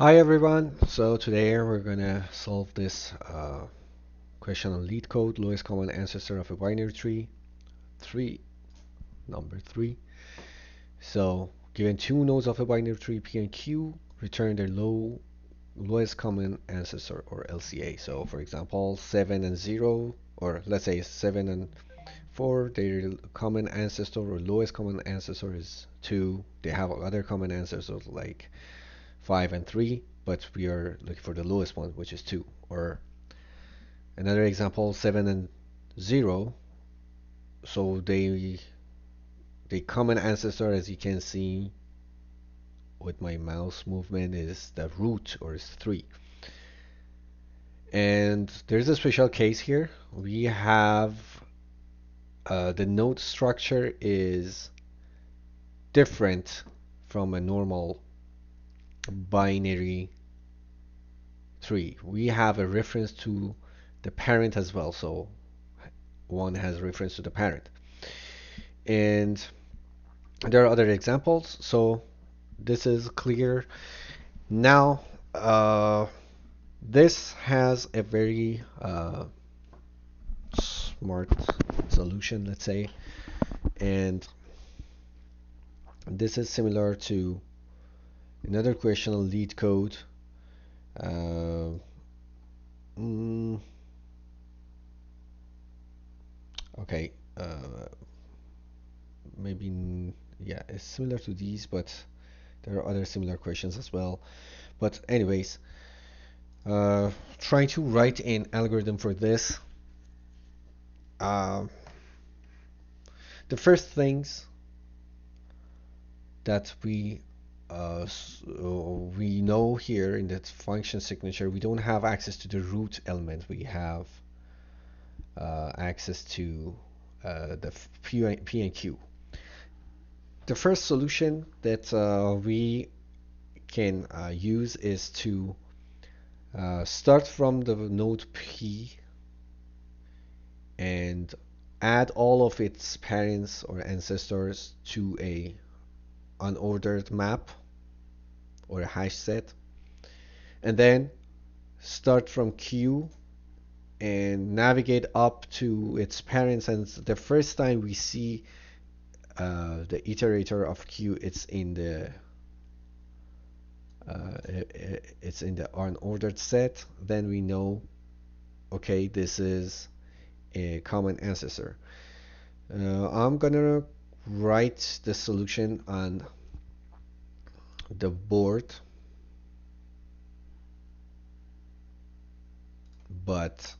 Hi everyone. So today we're gonna solve this question on leetcode, lowest common ancestor of a binary tree, three, number three. So given two nodes of a binary tree, P and Q, return their lowest common ancestor or LCA. So for example, 7 and 0, or let's say 7 and 4, their common ancestor or lowest common ancestor is 2. They have other common ancestors like 5 and 3, but we are looking for the lowest one, which is 2. Or another example, 7 and 0. So the common ancestor, as you can see with my mouse movement, is the root, or is 3. And there's a special case here. We have the node structure is different from a normal binary tree. We have a reference to the parent as well, so one has reference to the parent. And there are other examples, so this is clear. Now, this has a very smart solution, let's say, and this is similar to another question on leetcode. Uh, mm, okay, maybe yeah, it's similar to these, but there are other similar questions as well. But anyways, trying to write an algorithm for this. Uh, the first things that we know here in that function signature, we don't have access to the root element. We have access to the P and Q. The first solution that we can use is to start from the node P and add all of its parents or ancestors to a unordered map or a hash set, and then start from Q and navigate up to its parents. And the first time we see the iterator of Q, it's in the unordered set. Then we know, okay, this is a common ancestor. I'm gonna write the solution on the board, but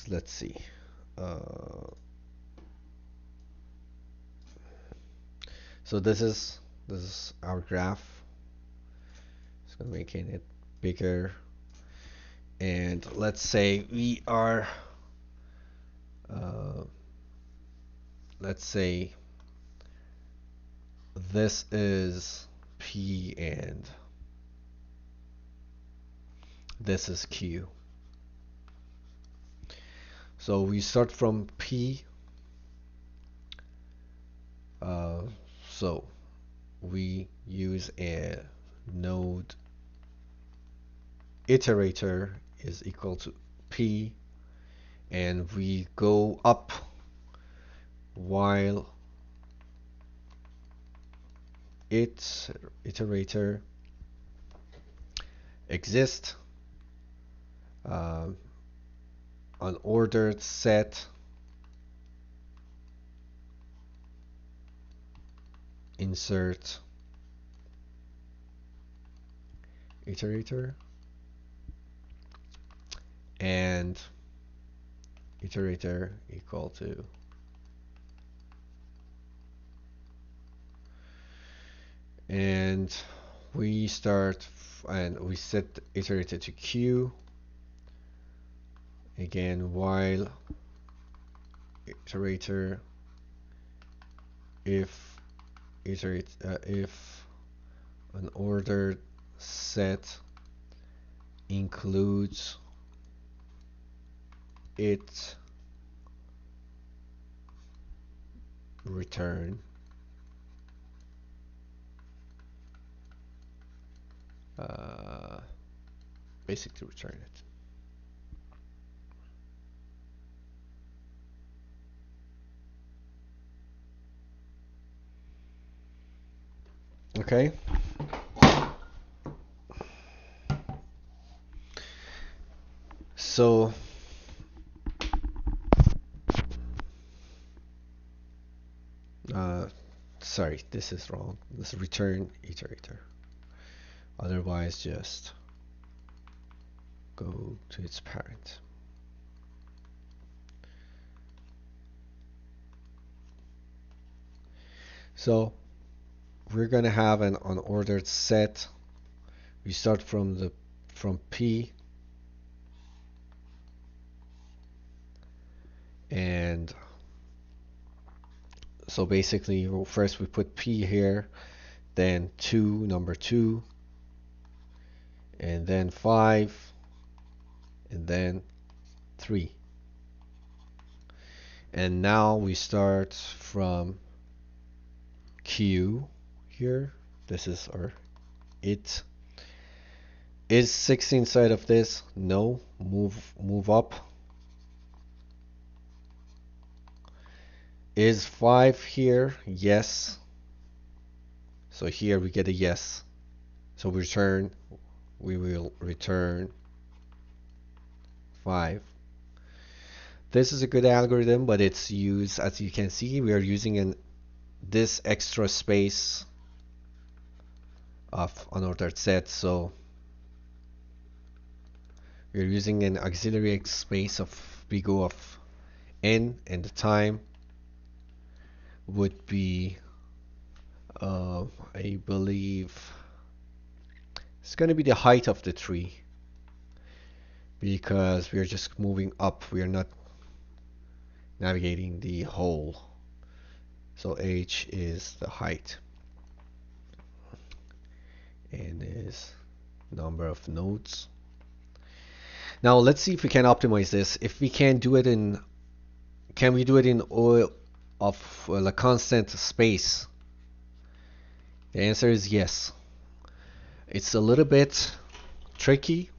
let's see. Uh, so this is our graph. Just gonna making it bigger, and let's say we are uh, let's say this is P and this is Q. So we start from P. Uh, so we use a node iterator is equal to P, and we go up while its iterator exists. Unordered set insert iterator, and iterator equal to and we start and we set iterator to Q again while iterator if if an ordered set includes it return basically return it. Okay. So sorry, this is wrong. Let's return iterator. Otherwise, just go to its parent. So we're gonna have an unordered set. We start from P, and so basically first we put P here, then number 2, and then 5, and then 3. And now we start from Q here. This is our it. Is 6 inside of this? No. Move up. Is 5 here? Yes. So here we get a yes. So we will return 5. This is a good algorithm, but it's used, as you can see, we are using this extra space of unordered set. So we're using an auxiliary space of big O of n, and the time would be, I believe, it's going to be the height of the tree, because we're just moving up. We are not navigating the whole. So h is the height, and is number of nodes. Now let's see if we can optimize this. If we can do it in, can we do it in O of a constant space? The answer is yes. It's a little bit tricky,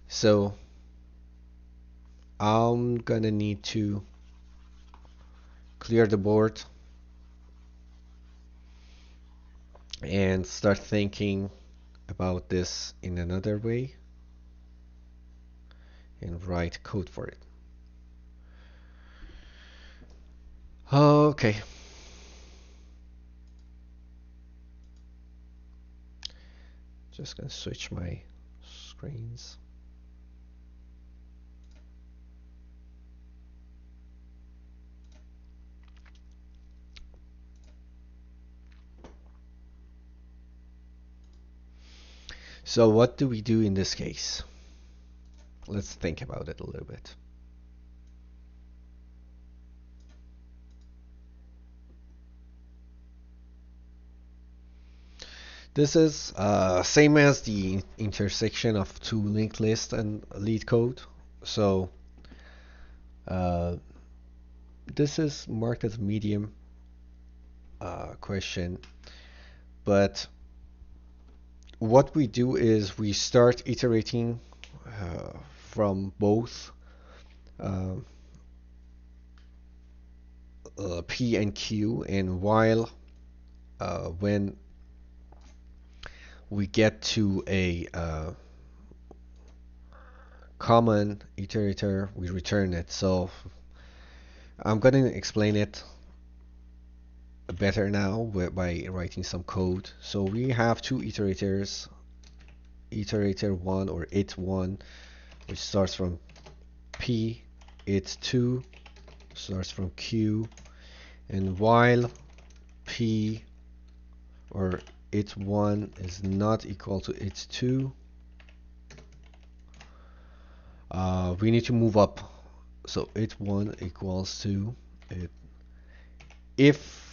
so I'm gonna need to clear the board and start thinking about this in another way and write code for it. Okay. Just gonna switch my screens. So what do we do in this case? Let's think about it a little bit. This is same as the intersection of two linked lists and leetcode. So this is marked as medium question, but what we do is we start iterating from both P and Q, and while when we get to a common iterator, we return it. So I'm going to explain it better now by writing some code. So we have two iterators, iterator 1 or it1, which starts from P, it2 starts from Q, and while P or it1 is not equal to it2, we need to move up. So it1 equals to it. If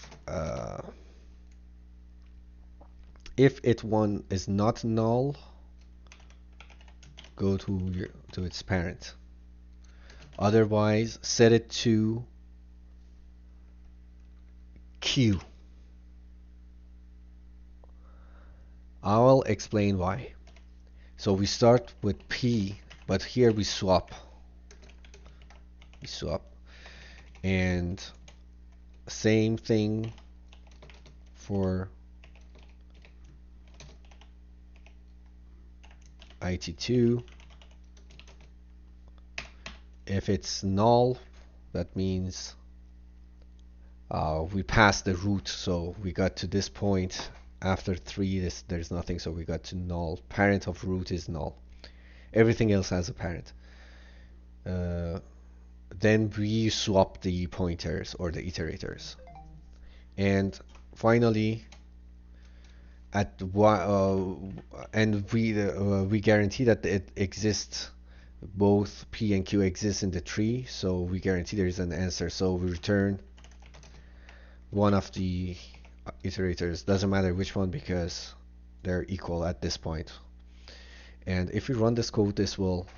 it1 is not null, go to its parent. Otherwise, set it to Q. I'll explain why. So we start with P, but here we swap. We swap. And same thing for IT2. If it's null, that means we passed the root, so we got to this point. After 3, there's nothing, so we got to null. Parent of root is null. Everything else has a parent. Then we swap the pointers or the iterators. And finally, we guarantee that it exists. Both P and Q exist in the tree, so we guarantee there is an answer. So we return one of the iterators. Doesn't matter which one because they're equal at this point. And if we run this code, this will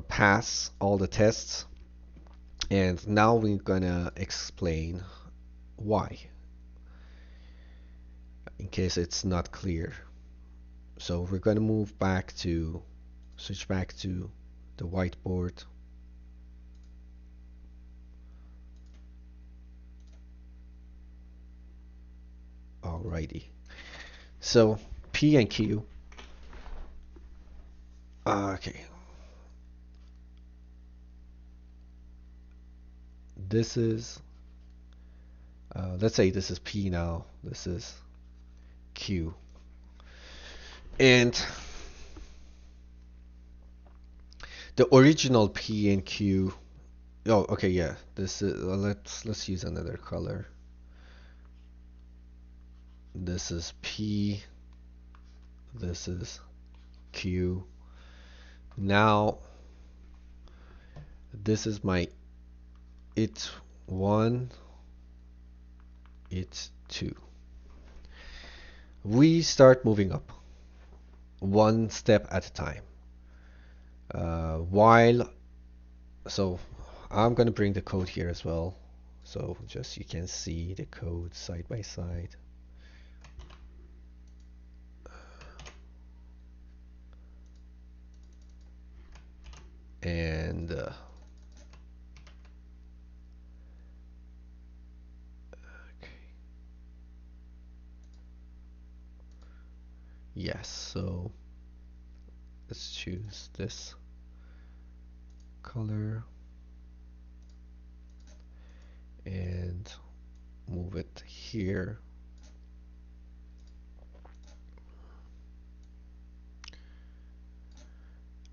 pass all the tests. And now we're gonna explain why, in case it's not clear. So we're gonna switch back to the whiteboard. Alrighty. So P and Q. Okay. This is, let's say this is P now. This is Q. And the original P and Q. Oh, okay, yeah. This is let's use another color. This is P. This is Q. Now this is my it1, it2. We start moving up one step at a time. So I'm gonna bring the code here as well, so just you can see the code side by side. And okay. Yes, so let's choose this color and move it here.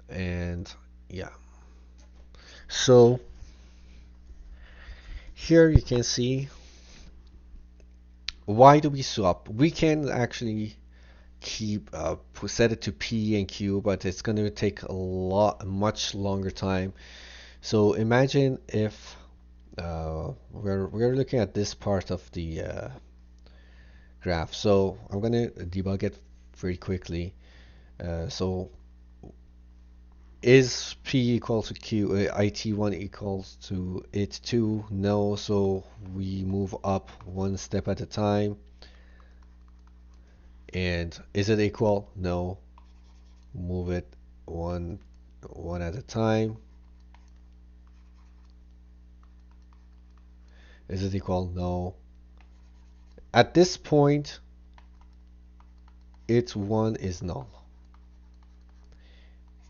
And yeah, so here you can see, why do we swap? We can actually set it to P and Q, but it's going to take much longer time. So imagine if we're looking at this part of the graph. So I'm going to debug it very quickly. So is P equal to Q, IT1 equals to it2? No, so we move up one step at a time. And is it equal? No. Move it one at a time. Is it equal? No. At this point, it1 is null,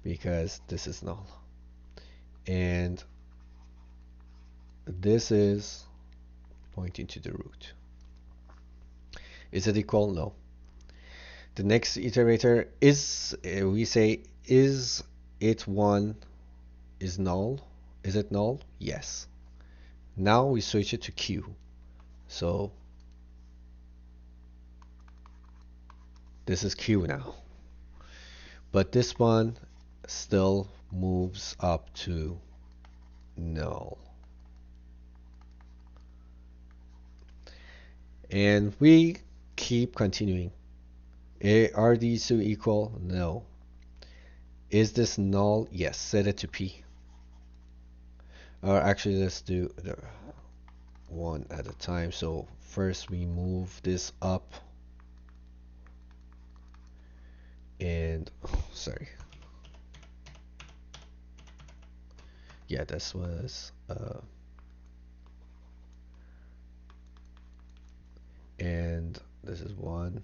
because this is null. And this is pointing to the root. Is it equal? No. The next iterator is, we say, is it1 is null? Is it null? Yes. Now we switch it to Q. So this is Q now. But this one still moves up to null. And we keep continuing. Are these two equal? No. Is this null? Yes. Set it to P. Or actually, let's do the one at a time. So first we move this up and sorry, yeah, this was and this is 1,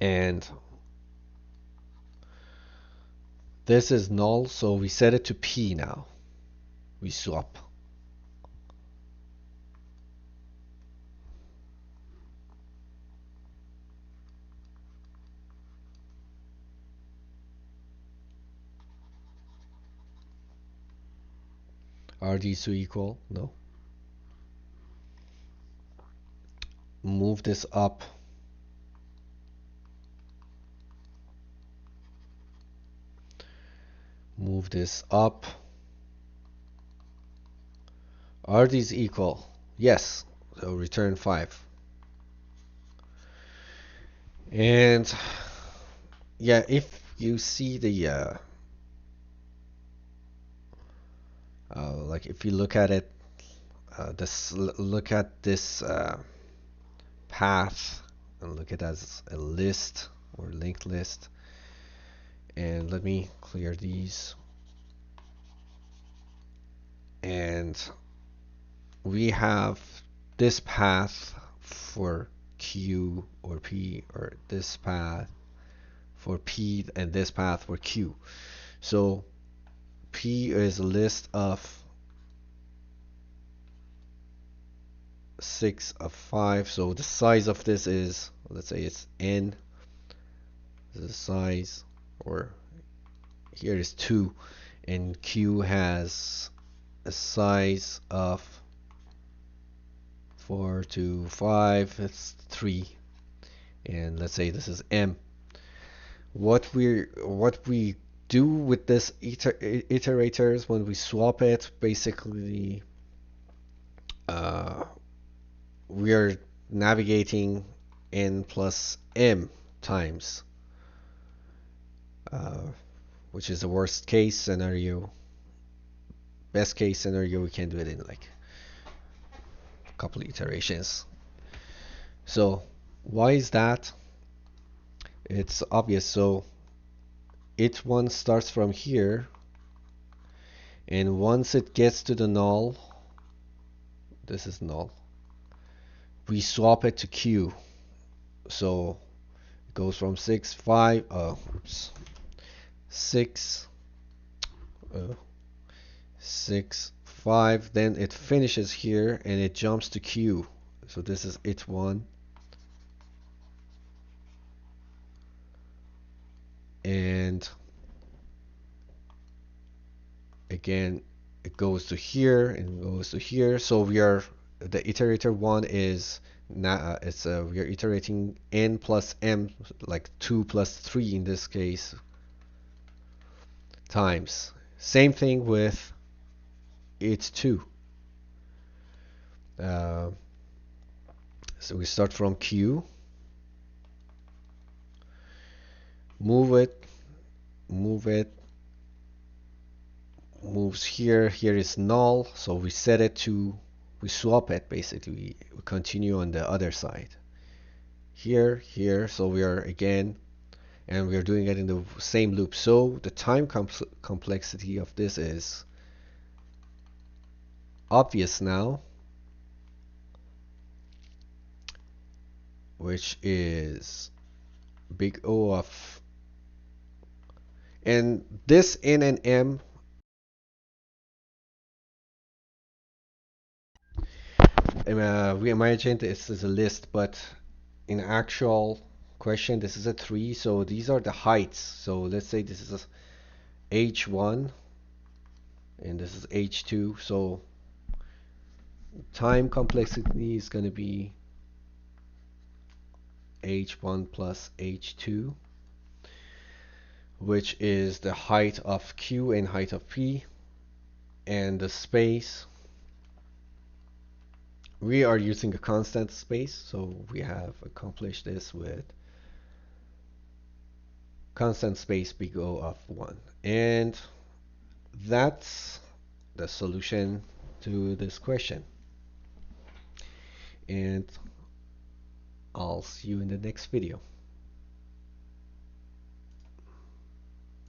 and this is null, so we set it to p now. We swap. Are these two equal? No. Move this up. Move this up. Are these equal? Yes. So return 5. And yeah, if you see the like if you look at it, look at this path and look at it as a list or linked list. And let me clear these. And we have this path for Q or P, or this path for P and this path for Q. So P is a list of 6 of 5. So the size of this is, let's say it's n. The size, or here is 2, and Q has a size of 4 to 5. It's 3, and let's say this is m. What we do with this iterators when we swap it, basically we are navigating n plus m times, which is the worst case scenario. Best case scenario, we can do it in like a couple of iterations. So why is that? It's obvious. So it1 starts from here, and once it gets to the null, this is null, we swap it to Q. So it goes from 6, 5, 6, 6, 5, then it finishes here and it jumps to Q. So this is it1, and again it goes to here and goes to here. So we are, the iterator 1 is now we are iterating n plus m, like 2 plus 3 in this case, times. Same thing with it2. So we start from Q, move it, moves here. Here is null, so we set it to, we swap it basically. We continue on the other side. Here, so we are again, and we are doing it in the same loop. So the time complexity of this is obvious now, which is big O of, and this n and m, we imagine this is a list, but in actual question this is a tree. So these are the heights. So let's say this is h1 and this is h2. So time complexity is going to be h1 plus h2, which is the height of Q and height of P, and the space, we are using a constant space, so we have accomplished this with constant space big O of 1. And that's the solution to this question, and I'll see you in the next video.